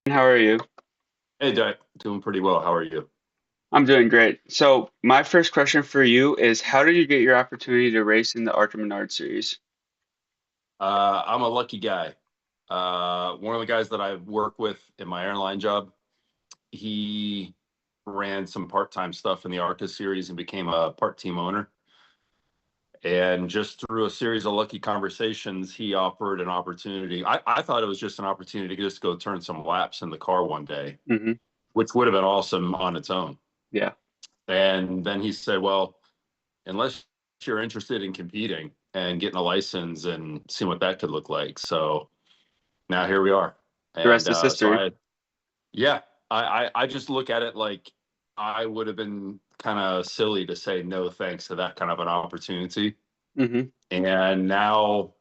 How are you? Hey, Jack. Doing pretty well. How are you? I'm doing great. So, my first question for you is how did you get your opportunity to race in the Archer Menard series? I'm a lucky guy. One of the guys that I work with in my airline job, he ran some part-time stuff in the ARCA series and became a part team owner. And just through a series of lucky conversations, he offered an opportunity. I thought it was just an opportunity to just go turn some laps in the car one day, Hmm. which would have been awesome on its own. Yeah. And then he said, well, unless you're interested in competing and getting a license and seeing what that could look like. So now here we are. The And rest is so history. yeah, I just look at it like I would have been kind of silly to say no thanks to that kind of an opportunity. Hmm. And now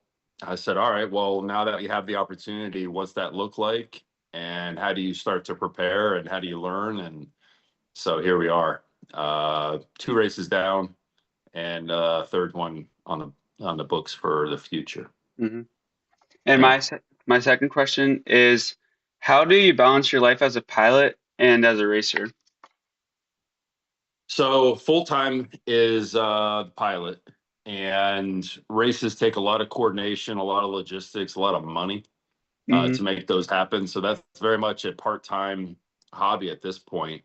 I said, all right, well, now that you have the opportunity, what's that look like? And how do you start to prepare and how do you learn? And so here we are, two races down and third one on the books for the future. Hmm. And Yeah. my second question is how do you balance your life as a pilot and as a racer? So full time is pilot, and races take a lot of coordination, a lot of logistics, a lot of money Hmm. to make those happen. So that's very much a part time hobby at this point.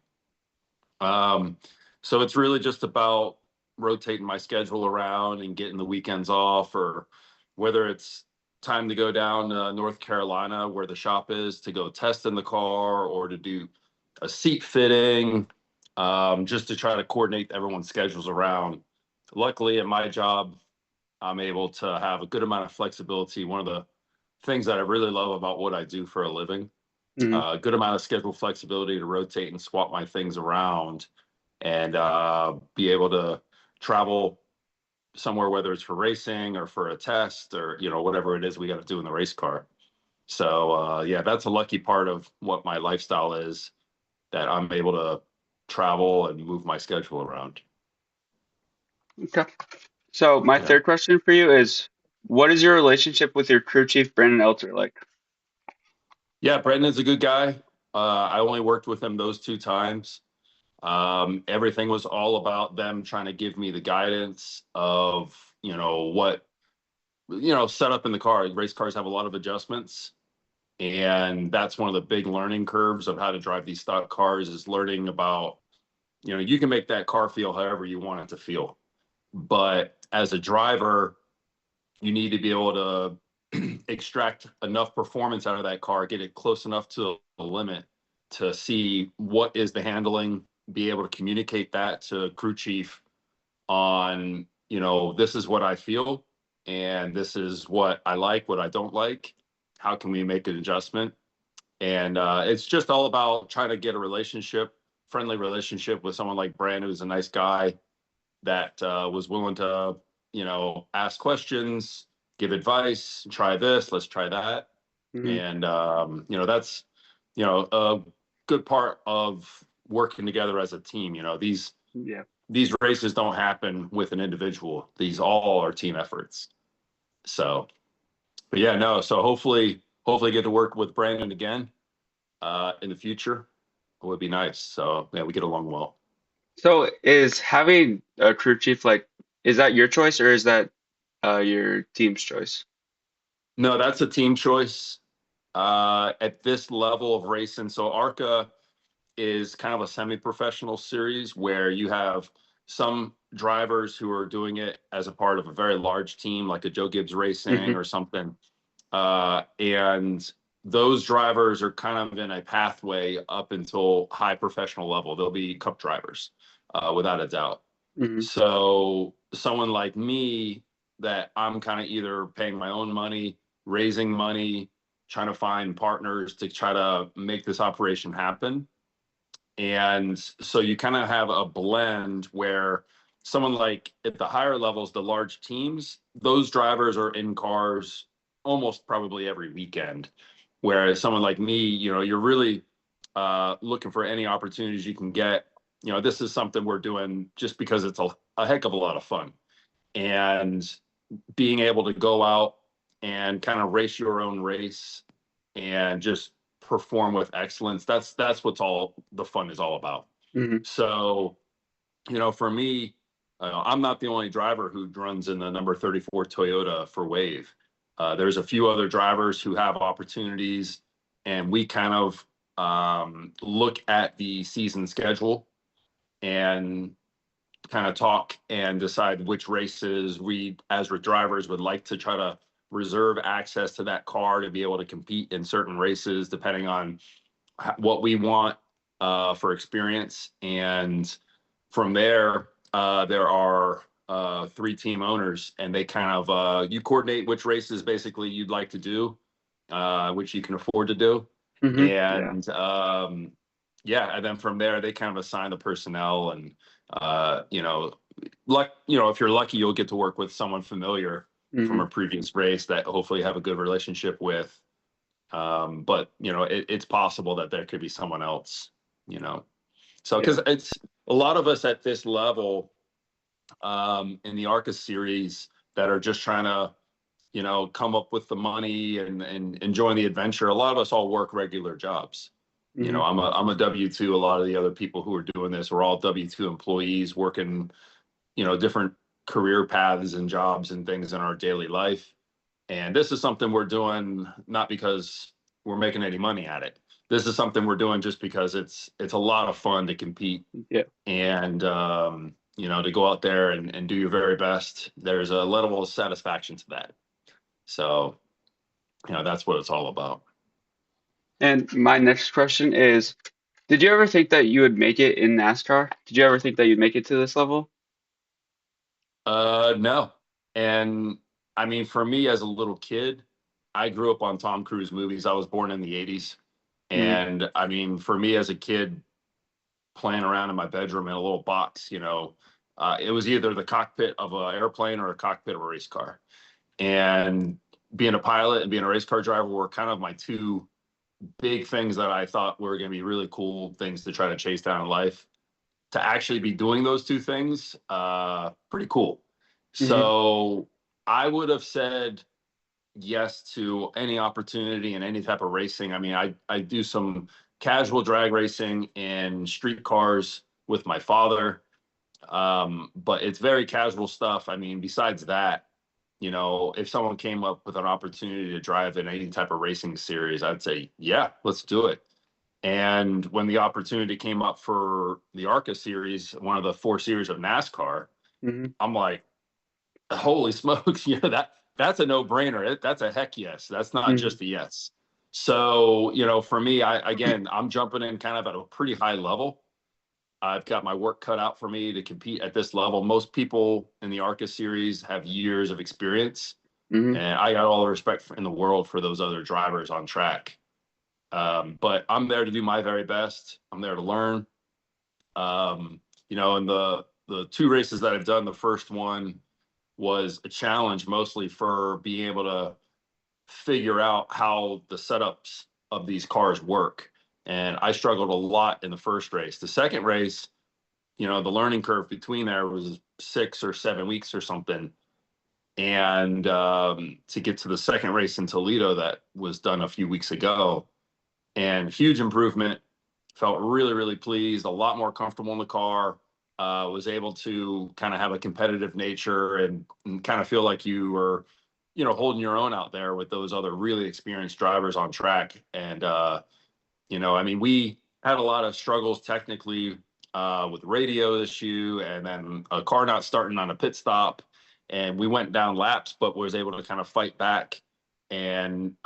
Um, so it's really just about rotating my schedule around and getting the weekends off, or whether it's time to go down to North Carolina where the shop is to go test in the car or to do a seat fitting, just to try to coordinate everyone's schedules around. Luckily, at my job, I'm able to have a good amount of flexibility. One of the things that I really love about what I do for a living, Hmm. a good amount of schedule flexibility to rotate and swap my things around and be able to travel somewhere, whether it's for racing or for a test or whatever it is we got to do in the race car. So yeah, that's a lucky part of what my lifestyle is, that I'm able to travel and move my schedule around. Okay. So, my Yeah, third question for you is what is your relationship with your crew chief, Brandon Elter, like? yeah. Brendan's a good guy. I only worked with him those two times. Everything was all about them trying to give me the guidance of what set up in the car. Race cars have a lot of adjustments, and that's one of the big learning curves of how to drive these stock cars, is learning about, you can make that car feel however you want it to feel, but as a driver you need to be able to extract enough performance out of that car, get it close enough to the limit to see what is the handling, be able to communicate that to crew chief on, this is what I feel and this is what I like, what I don't like. How can we make an adjustment? And it's just all about trying to get a relationship, friendly relationship with someone like Brand, who's a nice guy that was willing to, ask questions, give advice, try this, let's try that. Hmm. And, that's, a good part of working together as a team. Yeah. These races don't happen with an individual. These all are team efforts. So, but yeah, no. So hopefully get to work with Brandon again in the future. It would be nice. So yeah, we get along well. So, is having a crew chief like, is that your choice or is that your team's choice? No, that's a team choice at this level of racing. So ARCA is kind of a semi-professional series where you have some drivers who are doing it as a part of a very large team, like a Joe Gibbs Racing Hmm. or something. And those drivers are kind of in a pathway up until high professional level. They'll be cup drivers, without a doubt. Hmm. So someone like me, that I'm kind of either paying my own money, raising money, trying to find partners to try to make this operation happen. And so you kind of have a blend where someone like at the higher levels, the large teams, those drivers are in cars almost probably every weekend. Whereas someone like me, you're really looking for any opportunities you can get. This is something we're doing just because it's a heck of a lot of fun. And being able to go out and kind of race your own race and just perform with excellence. That's what's all the fun is all about. Hmm. So, for me, I'm not the only driver who runs in the number 34 Toyota for Wave. There's a few other drivers who have opportunities, and we kind of look at the season schedule and kind of talk and decide which races we, as drivers, would like to try to reserve access to that car to be able to compete in certain races, depending on what we want for experience. And from there, there are three team owners, and they kind of you coordinate which races basically you'd like to do, which you can afford to do, Hmm. Yeah. and yeah, and then from there they kind of assign the personnel, and uh, you know, if you're lucky, you'll get to work with someone familiar from Hmm. a previous race that hopefully you have a good relationship with. But it's possible that there could be someone else, you know. So Yeah. because it's a lot of us at this level in the ARCA series that are just trying to, come up with the money and enjoying the adventure. A lot of us all work regular jobs. Hmm. I'm a W-2. A lot of the other people who are doing this are all W-2 employees working, different career paths and jobs and things in our daily life. And this is something we're doing not because we're making any money at it. This is something we're doing just because it's a lot of fun to compete Yeah. and to go out there and do your very best. There's a level of satisfaction to that. So, that's what it's all about. And my next question is, did you ever think that you would make it in NASCAR? Did you ever think that you'd make it to this level? No. And I mean, for me as a little kid, I grew up on Tom Cruise movies. I was born in the 80s. Hmm. And I mean, for me as a kid, playing around in my bedroom in a little box, it was either the cockpit of an airplane or a cockpit of a race car. And being a pilot and being a race car driver were kind of my two big things that I thought were going to be really cool things to try to chase down in life. To actually be doing those two things, pretty cool. Hmm. So I would have said yes to any opportunity in any type of racing. I mean, I do some casual drag racing in street cars with my father, but it's very casual stuff. I mean, besides that, if someone came up with an opportunity to drive in any type of racing series, I'd say, yeah, let's do it. And when the opportunity came up for the ARCA series, one of the four series of NASCAR, Hmm. I'm like, holy smokes, that's a no-brainer. That's a heck yes. That's not Hmm. just a yes. So, for me, I'm jumping in kind of at a pretty high level. I've got my work cut out for me to compete at this level. Most people in the ARCA series have years of experience, Hmm. and I got all the respect in the world for those other drivers on track. But I'm there to do my very best. I'm there to learn. In the two races that I've done, the first one was a challenge mostly for being able to figure out how the setups of these cars work. And I struggled a lot in the first race. The second race, the learning curve between there was 6 or 7 weeks or something. And to get to the second race in Toledo that was done a few weeks ago, and huge improvement. Felt really, really pleased, a lot more comfortable in the car. Was able to kind of have a competitive nature and kind of feel like you were, holding your own out there with those other really experienced drivers on track. And, I mean, we had a lot of struggles technically with radio issue and then a car not starting on a pit stop. And we went down laps, but was able to kind of fight back. And,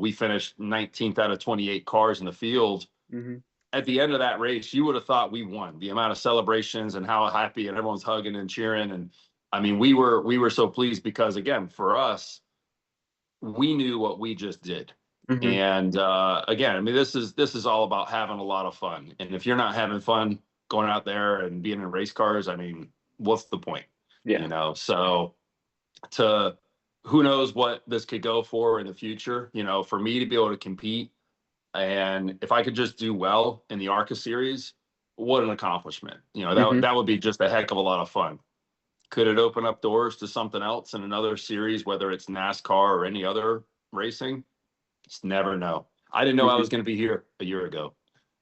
we finished 19th out of 28 cars in the field. Hmm. At the end of that race, you would have thought we won. The amount of celebrations and how happy and everyone's hugging and cheering. And I mean, we were so pleased because again, for us, we knew what we just did. Hmm. And again, I mean, this is all about having a lot of fun. And if you're not having fun going out there and being in race cars, I mean, what's the point? Yeah. So to who knows what this could go for in the future, for me to be able to compete and if I could just do well in the ARCA series, what an accomplishment. Hmm. That would be just a heck of a lot of fun. Could it open up doors to something else in another series, whether it's NASCAR or any other racing? Just never know. I didn't know I was Hmm. going to be here a year ago.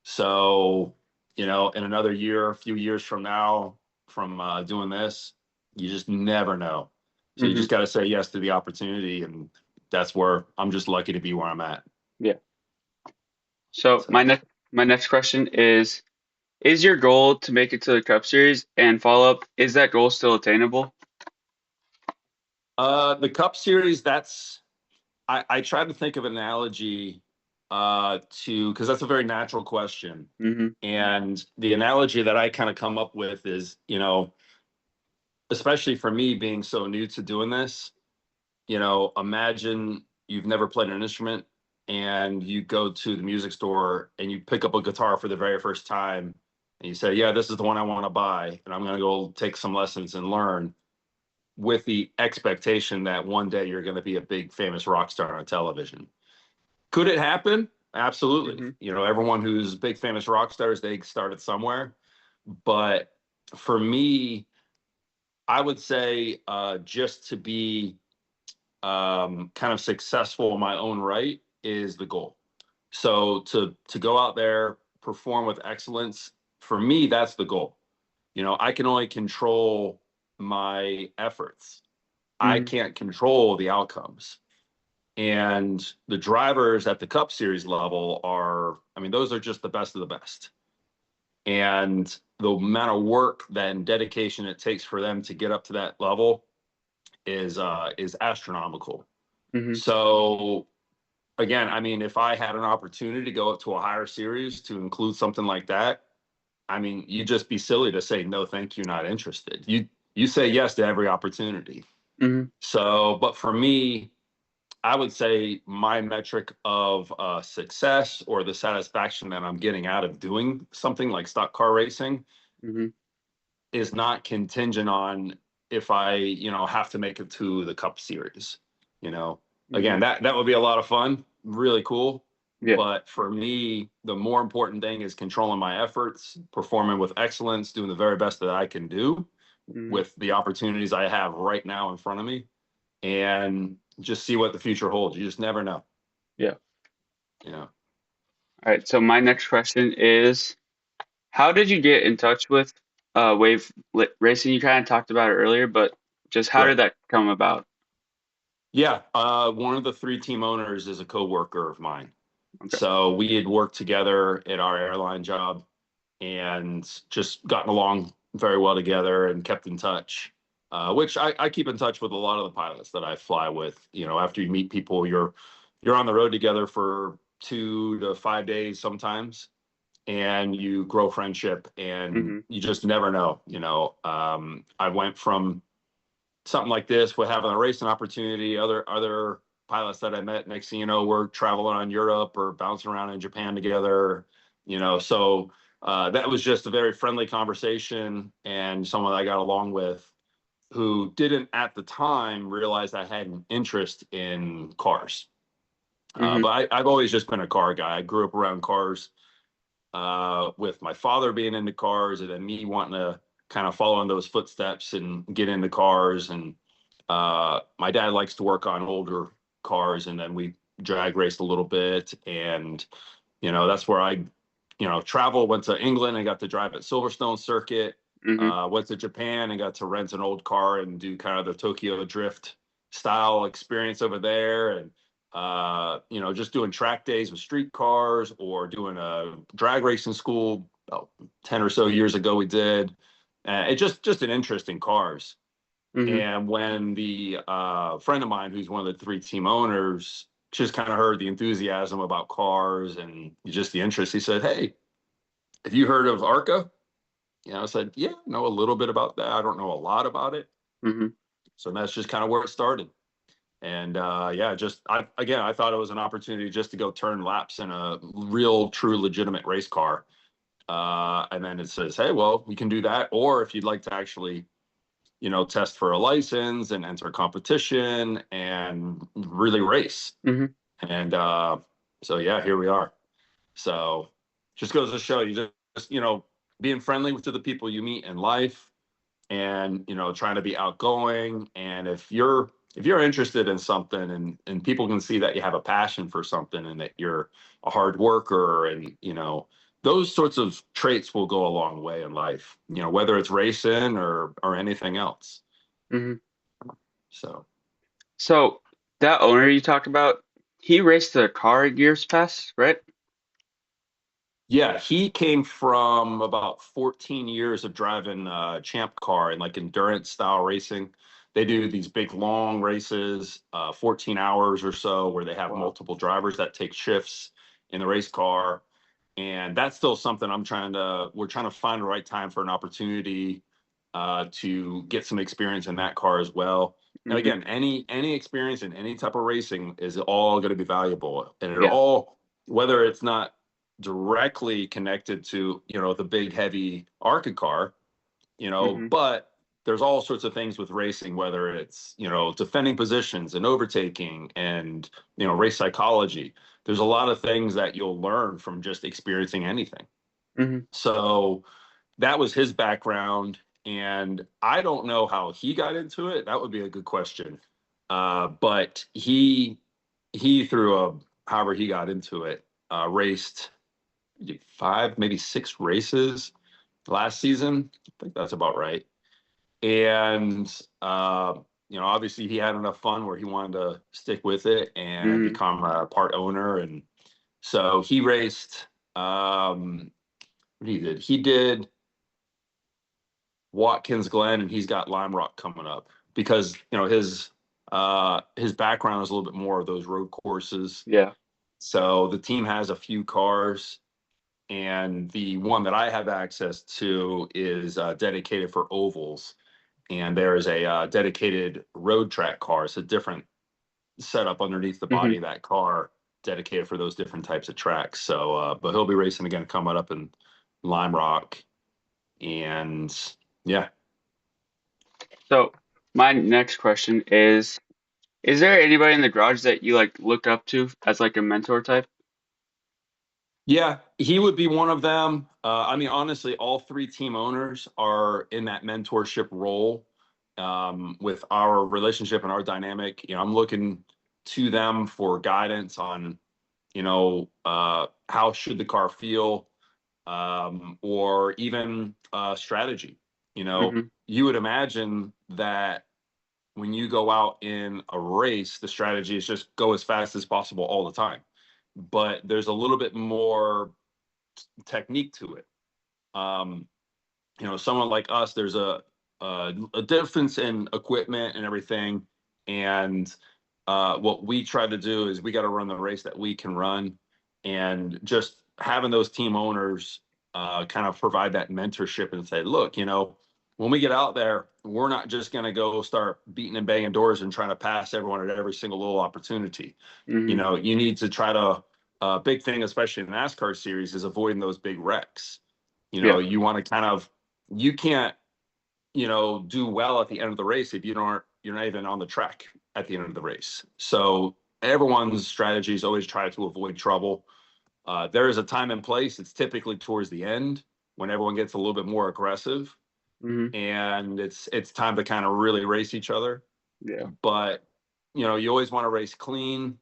So, in another year, a few years from now, from doing this, you just never know. So you Hmm. just got to say yes to the opportunity, and that's where I'm just lucky to be where I'm at. Yeah. So So, my next question is your goal to make it to the Cup Series? And follow up, is that goal still attainable? the Cup Series, I tried to think of an analogy to because that's a very natural question. Hmm. And the analogy that I kind of come up with is, especially for me being so new to doing this, imagine you've never played an instrument and you go to the music store and you pick up a guitar for the very first time and you say, yeah, this is the one I want to buy. And I'm going to go take some lessons and learn with the expectation that one day you're going to be a big famous rock star on television. Could it happen? Absolutely. Hmm. Everyone who's big famous rock stars, they started somewhere. But for me, I would say just to be kind of successful in my own right is the goal. So to go out there, perform with excellence, for me, that's the goal. I can only control my efforts. I Hmm. can't control the outcomes. And the drivers at the Cup Series level are, I mean, those are just the best of the best. And the amount of work and dedication it takes for them to get up to that level is astronomical. Hmm. So again, I mean, if I had an opportunity to go up to a higher series to include something like that, I mean, you'd just be silly to say no, thank you, not interested. You say yes to every opportunity. Hmm. So, but for me, I would say my metric of success or the satisfaction that I'm getting out of doing something like stock car racing Hmm. is not contingent on if I, have to make it to the Cup Series. You know, Hmm. Again, that would be a lot of fun, really cool. Yeah. But for me, the more important thing is controlling my efforts, performing with excellence, doing the very best that I can do Hmm. with the opportunities I have right now in front of me, and just see what the future holds. You just never know. Yeah. You know. All right. So my next question is, how did you get in touch with Racing? You kind of talked about it earlier, but just how Right. did that come about? Yeah. One of the three team owners is a coworker of mine. Okay. So we had worked together at our airline job and just gotten along very well together and kept in touch. Which I keep in touch with a lot of the pilots that I fly with. After you meet people, you're on the road together for 2 to 5 days sometimes, and you grow friendship, and Hmm. you just never know. I went from something like this with having a racing opportunity. Other pilots that I met, next thing you know, we're traveling on Europe or bouncing around in Japan together. So that was just a very friendly conversation and someone I got along with who didn't at the time realize I had an interest in cars. Hmm. But I've always just been a car guy. I grew up around cars with my father being into cars and then me wanting to kind of follow in those footsteps and get into cars. And my dad likes to work on older cars, and then we drag raced a little bit. And, that's where I, travel, went to England and got to drive at Silverstone Circuit. Hmm. Went to Japan and got to rent an old car and do kind of the Tokyo Drift style experience over there. And just doing track days with street cars or doing a drag racing school about 10 or so years ago we did. It just an interest in cars. Hmm. And when the friend of mine, who's one of the three team owners, just kind of heard the enthusiasm about cars and just the interest, he said, "Hey, have you heard of ARCA?" I said, "Yeah, I know a little bit about that. I don't know a lot about it." Hmm. So that's just kind of where it started. And yeah, I thought it was an opportunity just to go turn laps in a real, true, legitimate race car. And then it says, "Hey, well, you can do that, or if you'd like to actually, test for a license and enter a competition and really race." Hmm. And so yeah, here we are. So just goes to show you just being friendly to the people you meet in life, and trying to be outgoing. And if you're if you're interested in something and people can see that you have a passion for something and that you're a hard worker and those sorts of traits will go a long way in life, whether it's racing or anything else. Hmm. So So that owner you talked about, he raced the car years past, right? yeah, he came from about 14 years of driving champ car and like endurance style racing. They do these big long races, 14 hours or so, where they have Wow. multiple drivers that take shifts in the race car. And that's still something we're trying to find the right time for an opportunity to get some experience in that car as well. And Hmm. again, any experience in any type of racing is all going to be valuable. And it Yeah. all, whether it's not directly connected to the big heavy ARCA car, Hmm. but there's all sorts of things with racing, whether it's defending positions and overtaking and race psychology. There's a lot of things that you'll learn from just experiencing anything. Hmm. So that was his background, and I don't know how he got into it. That would be a good question. But he through a however he got into it, raced five, maybe six races last season. I think that's about right. And obviously he had enough fun where he wanted to stick with it and Hmm. become a part owner. And so he raced. What he did Watkins Glen, and he's got Lime Rock coming up because his background is a little bit more of those road courses. Yeah. So the team has a few cars, and the one that I have access to is dedicated for ovals. And there is a dedicated road track car. It's a different setup underneath the Hmm. body of that car, dedicated for those different types of tracks. So, but he'll be racing again coming up in Lime Rock, and yeah, So my next question is there anybody in the garage that you like look up to as like a mentor type? yeah, he would be one of them. I mean, honestly, all three team owners are in that mentorship role. With our relationship and our dynamic, I'm looking to them for guidance on, how should the car feel, or even strategy. Hmm. You would imagine that when you go out in a race, the strategy is just go as fast as possible all the time. But there's a little bit more technique to it. Um, Someone like us, there's a difference in equipment and everything. And what we try to do is we got to run the race that we can run, and just having those team owners kind of provide that mentorship and say, look, when we get out there, we're not just going to go start beating and banging doors and trying to pass everyone at every single little opportunity. Hmm. You need to try to, big thing, especially in the NASCAR series, is avoiding those big wrecks. Yeah. You want to kind of, you can't, do well at the end of the race if you're not even on the track at the end of the race. So everyone's strategy is always try to avoid trouble. There is a time and place. It's typically towards the end when everyone gets a little bit more aggressive, Hmm. and it's time to kind of really race each other. Yeah. But you always want to race clean.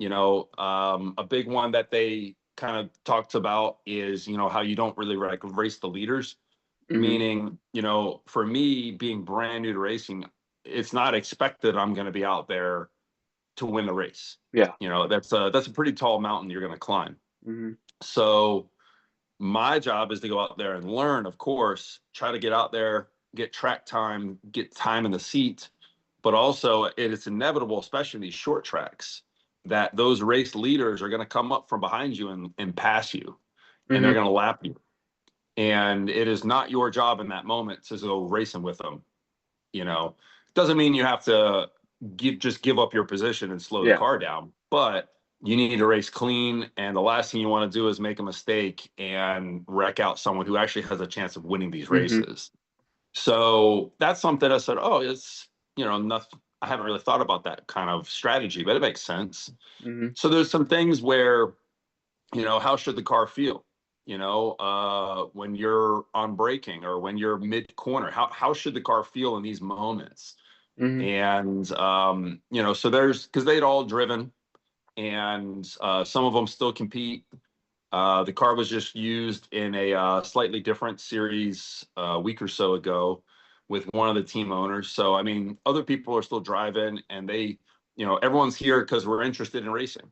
A big one that they kind of talked about is how you don't really like race the leaders. Hmm. Meaning, for me being brand new to racing, it's not expected I'm going to be out there to win the race. Yeah. That's a pretty tall mountain you're going to climb. Hmm. So my job is to go out there and learn, of course, try to get out there, get track time, get time in the seat, but also it's inevitable, especially in these short tracks, that those race leaders are going to come up from behind you and pass you, and they're Hmm. going to lap you. And it is not your job in that moment to go racing with them. Doesn't mean you have to give up your position and slow the Yeah. car down, but you need to race clean. And the last thing you want to do is make a mistake and wreck out someone who actually has a chance of winning these Hmm. races. So that's something I said, oh, it's, nothing. I haven't really thought about that kind of strategy, but it makes sense. Hmm. So there's some things where, how should the car feel? When you're on braking or when you're mid corner, how should the car feel in these moments? Hmm. And, so because they'd all driven, and some of them still compete. The car was just used in a slightly different series a week or so ago with one of the team owners. So, I mean, other people are still driving, and everyone's here because we're interested in racing.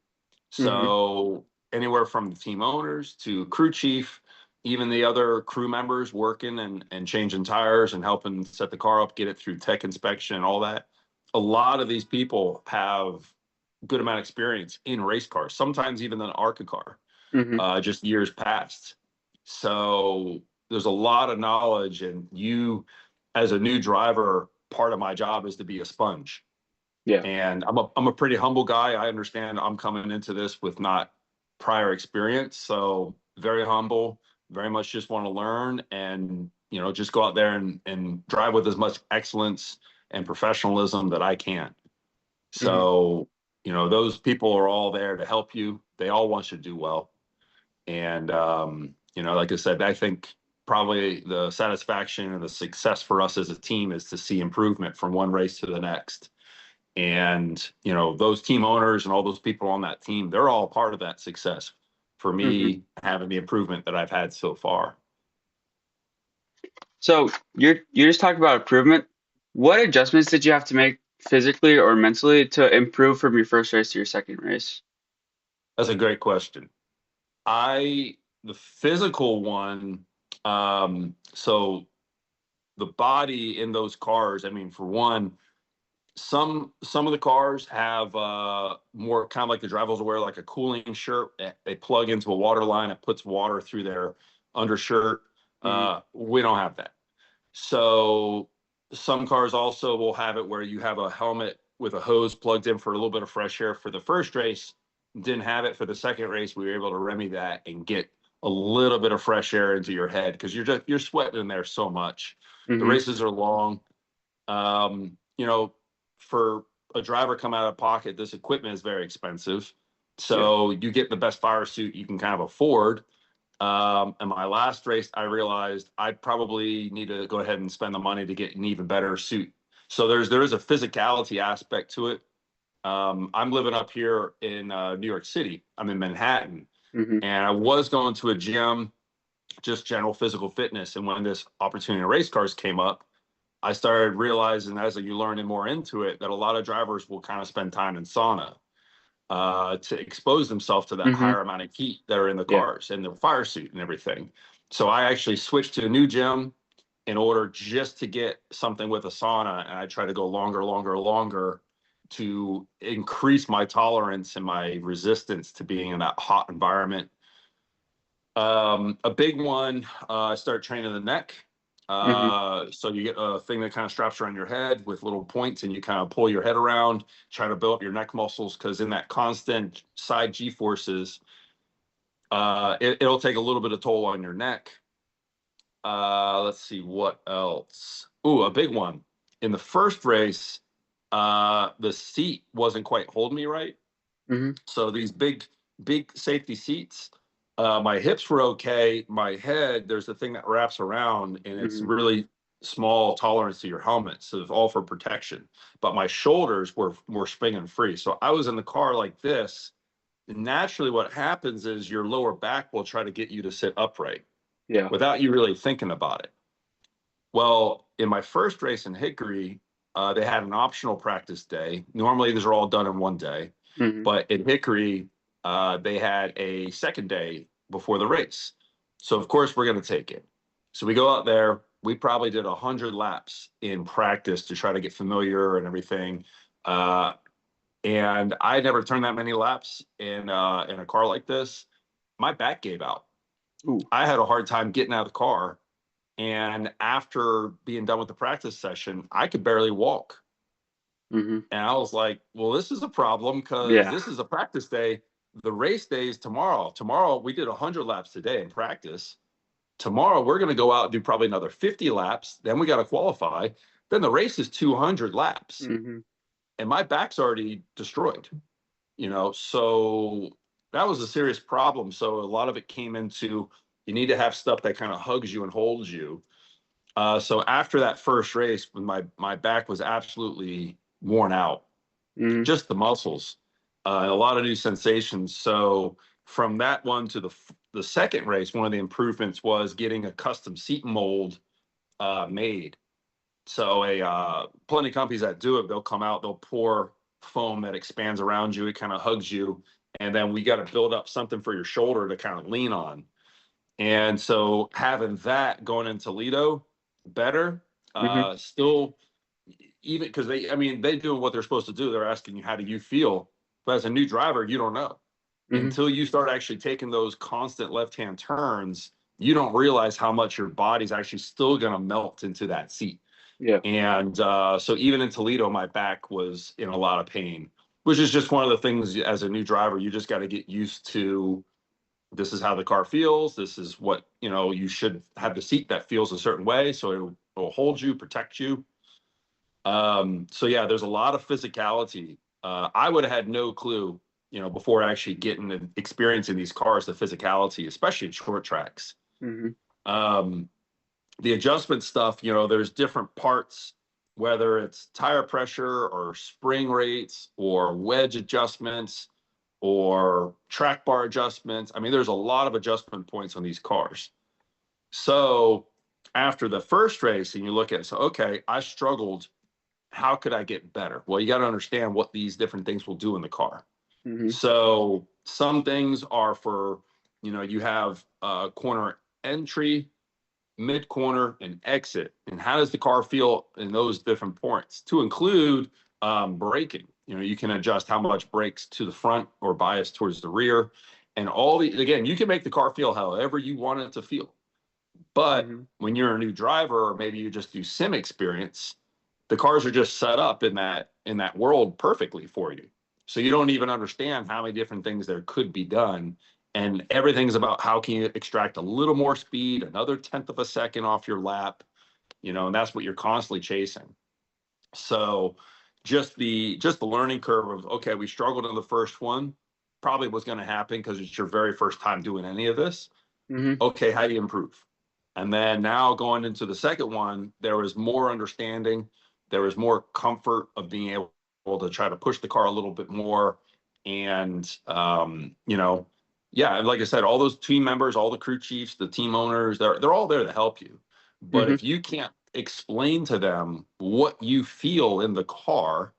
Hmm. So, anywhere from the team owners to crew chief, even the other crew members working and changing tires and helping set the car up, get it through tech inspection and all that. A lot of these people have good amount of experience in race cars, sometimes even an ARCA car, Hmm. just years past. So there's a lot of knowledge, and as a new driver, part of my job is to be a sponge. Yeah. And I'm a pretty humble guy. I understand I'm coming into this with not prior experience, so very humble, very much just want to learn, and just go out there and drive with as much excellence and professionalism that I can. Hmm. So, those people are all there to help you. They all want you to do well. And, like I said, I think probably the satisfaction and the success for us as a team is to see improvement from one race to the next. And, those team owners and all those people on that team, they're all part of that success for Hmm. me having the improvement that I've had so far. So you just talked about improvement. What adjustments did you have to make physically or mentally to improve from your first race to your second race? That's a great question. The physical one, so the body in those cars, I mean, for one, some of the cars have more kind of like the drivers will wear like a cooling shirt. They plug into a water line. It puts water through their undershirt. Hmm. We don't have that. So some cars also will have it where you have a helmet with a hose plugged in for a little bit of fresh air for the first race. Didn't have it for the second race. We were able to remedy that and get a little bit of fresh air into your head because you're sweating in there so much. The Hmm. races are long. Um, you know, for a driver come out of pocket, this equipment is very expensive. Yeah. So you get the best fire suit you can kind of afford. In my last race, I realized I probably need to go ahead and spend the money to get an even better suit. So there is a physicality aspect to it. I'm living up here in New York City. I'm in Manhattan, Hmm. and I was going to a gym, just general physical fitness. And when this opportunity in race cars came up, I started realizing as you learn more into it that a lot of drivers will kind of spend time in sauna to expose themselves to that Hmm. higher amount of heat that are in the Yeah. cars and the fire suit and everything. So I actually switched to a new gym in order just to get something with a sauna, and I try to go longer, longer, longer to increase my tolerance and my resistance to being in that hot environment. A big one, I started training the neck. Hmm. So you get a thing that kind of straps around your head with little points, and you kind of pull your head around, try to build up your neck muscles because in that constant side G forces, it'll take a little bit of toll on your neck. Let's see what else. Ooh, a big one. In the first race, the seat wasn't quite holding me right. Hmm. So these big safety seats, my hips were okay. My head, there's a thing that wraps around, and it's Hmm. really small tolerance to your helmet, so it's all for protection. But my shoulders were springing free, so I was in the car like this. And naturally, what happens is your lower back will try to get you to sit upright Yeah. without you really thinking about it. Well, in my first race in Hickory, they had an optional practice day. Normally, these are all done in one day, Hmm. but in Hickory, they had a second day before the race. So of course, we're going to take it. So we go out there. We probably did 100 laps in practice to try to get familiar and everything. Uh, and I never turned that many laps in a car like this. My back gave out. Ooh. I had a hard time getting out of the car, and after being done with the practice session, I could barely walk. Hmm. And I was like, well, this is a problem because Yeah. this is a practice day. The race day is tomorrow. Tomorrow, we did 100 laps today in practice. Tomorrow, we're going to go out and do probably another 50 laps. Then we got to qualify. Then the race is 200 laps. Hmm. And my back's already destroyed, so that was a serious problem. So a lot of it came into you need to have stuff that kind of hugs you and holds you. So after that first race, when my back was absolutely worn out, Mm-hmm. just the muscles, a lot of new sensations. So from that one to the second race, one of the improvements was getting a custom seat mold made. So a plenty of companies that do it, they'll come out, they'll pour foam that expands around you, it kind of hugs you, and then we got to build up something for your shoulder to kind of lean on. And so having that going in Toledo better, Mm-hmm. still even because they, I mean, they doing what they're supposed to do. They're asking you, how do you feel? But as a new driver, you don't know Mm-hmm. until you start actually taking those constant left-hand turns. You don't realize how much your body's actually still going to melt into that seat. Yeah. And so even in Toledo, my back was in a lot of pain, which is just one of the things as a new driver, you just got to get used to. This is how the car feels. This is what, you should have the seat that feels a certain way. So it'll hold you, protect you. So yeah, there's a lot of physicality. I would have had no clue, before actually getting and experiencing these cars, the physicality, especially at short tracks. Mm-hmm. Um, the adjustment stuff, there's different parts, whether it's tire pressure or spring rates or wedge adjustments or track bar adjustments. I mean, there's a lot of adjustment points on these cars. So after the first race, and you look at it, so okay, I struggled. How could I get better? Well, you got to understand what these different things will do in the car. Mm-hmm. So some things are for, you have corner entry, mid corner, and exit. And how does the car feel in those different points? To include braking. You can adjust how much brakes to the front or bias towards the rear. And again, you can make the car feel however you want it to feel. But Mm-hmm. when you're a new driver, or maybe you just do sim experience, the cars are just set up in that world perfectly for you. So you don't even understand how many different things there could be done. And everything's about how can you extract a little more speed, another tenth of a second off your lap, and that's what you're constantly chasing. So just the learning curve of, okay, we struggled in the first one, probably was going to happen because it's your very first time doing any of this. Mm-hmm. Okay, how do you improve? And then now going into the second one, there was more understanding, there was more comfort of being able to try to push the car a little bit more. And yeah, and like I said, all those team members, all the crew chiefs, the team owners, they're all there to help you. But Mm-hmm. if you can't explain to them what you feel in the car,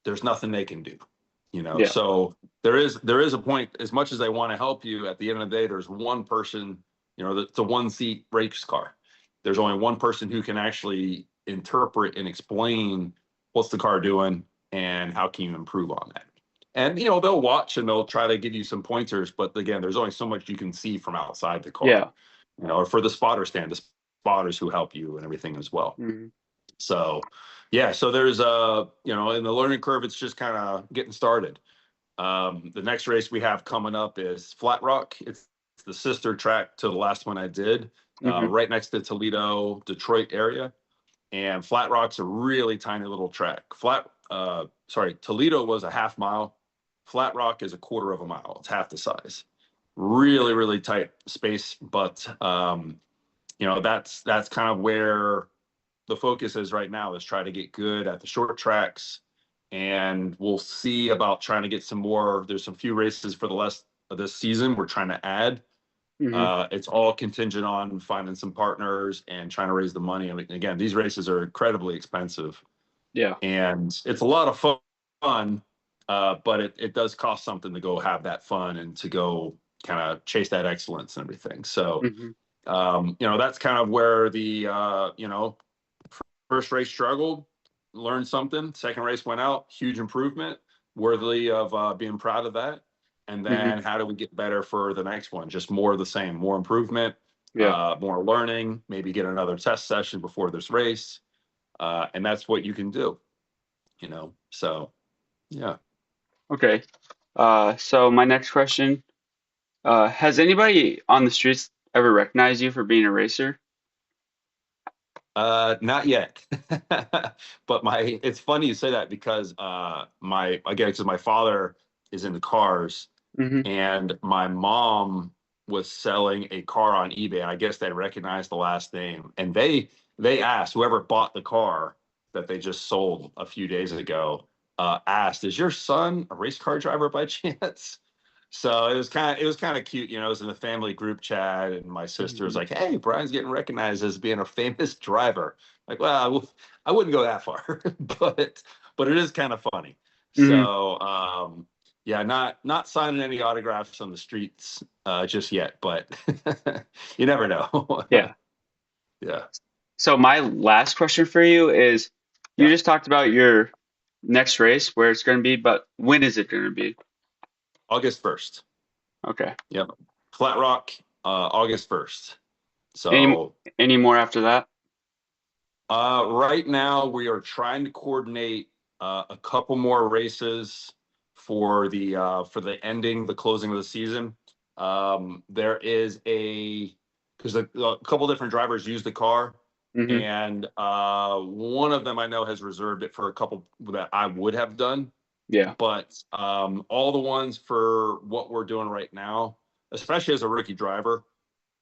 there's nothing they can do. Yeah. So there is a point, as much as they want to help you, at the end of the day, there's one person, it's a one seat race car. There's only one person who can actually interpret and explain what's the car doing and how can you improve on that. And they'll watch and they'll try to give you some pointers, but again, there's only so much you can see from outside the car. Yeah. Or for the spotter stand, the spotters who help you and everything as well. Mm-hmm. So yeah, so there's in the learning curve, it's just kind of getting started. The next race we have coming up is Flat Rock. It's the sister track to the last one I did, Mm-hmm. right next to Toledo, Detroit area. And Flat Rock's a really tiny little track. Toledo was a half mile. Flat Rock is a quarter of a mile. It's half the size. Really, really tight space, but that's kind of where the focus is right now, is try to get good at the short tracks, and we'll see about trying to get some more. There's some few races for the rest of this season we're trying to add. Mm-hmm. It's all contingent on finding some partners and trying to raise the money. I mean, again, these races are incredibly expensive, Yeah. and it's a lot of fun, but it does cost something to go have that fun and to go kind of chase that excellence and everything. So Mm-hmm. that's kind of where the first race struggled, learned something. Second race went out, huge improvement, worthy of being proud of that. And Mm-hmm. then how do we get better for the next one? Just more of the same, more improvement, Yeah. more learning, maybe get another test session before this race. And that's what you can do, So, yeah. Okay. So my next question, has anybody on the streets ever recognized you for being a racer? Not yet. But it's funny you say that because because my father is into cars Mm-hmm. and my mom. was selling a car on eBay, and I guess they recognized the last name, and they asked whoever bought the car that they just sold a few days ago, asked, "Is your son a race car driver by chance?" So it was kind of cute, you know. It was in the family group chat, and my sister was Mhm. like, "Hey, Brian's getting recognized as being a famous driver." Like, well, I wouldn't go that far, but it is kind of funny. Mhm. So yeah, not signing any autographs on the streets just yet, but you never know. Yeah. Yeah, So my last question for you is, you yeah. just talked about your next race, where it's going to be, but when is it going to be? August 1st. Okay. Yep. Flat Rock, August 1st. Any So any more after that? right now we are trying to coordinate a couple more races for the ending, the closing of the season. There is because a couple different drivers use the car, Hmm. and one of them I know has reserved it for a couple that I would have done. Yeah. But all the ones for what we're doing right now, especially as a rookie driver,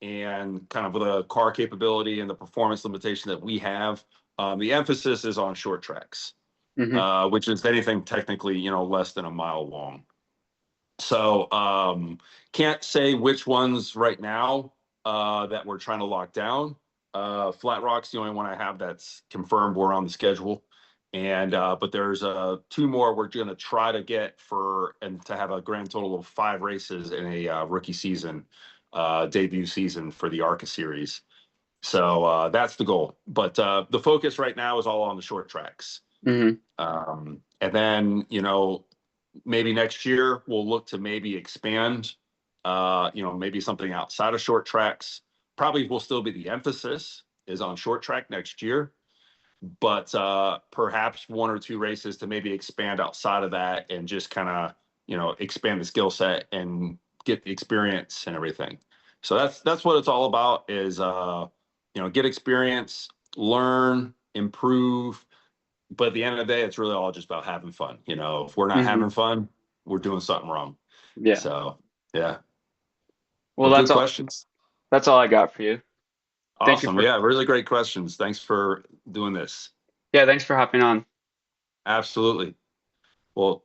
and kind of with the car capability and the performance limitation that we have, the emphasis is on short tracks, Hmm. which is anything technically, you know, less than a mile long. So can't say which ones right now that we're trying to lock down. Flat Rock's the only one I have that's confirmed we're on the schedule. And but there's two more we're going to try to get for and to have a grand total of 5 races in a rookie season, debut season for the ARCA series. So that's the goal. But the focus right now is all on the short tracks. Hmm. And then, you know, maybe next year we'll look to maybe expand, you know, maybe something outside of short tracks. Probably will still be the emphasis is on short track next year, but perhaps 1 or 2 races to maybe expand outside of that and just kind of, you know, expand the skill set and get the experience and everything. So that's what it's all about is you know, get experience, learn, improve, but at the end of the day, it's really all just about having fun. You know, if we're not Hmm. having fun, we're doing something wrong. Yeah. So, yeah. Well, Well, good questions. that's all I got for you. Thank you Awesome. for Yeah, really great questions. Thanks for doing this. yeah, thanks for hopping on. Absolutely. Well,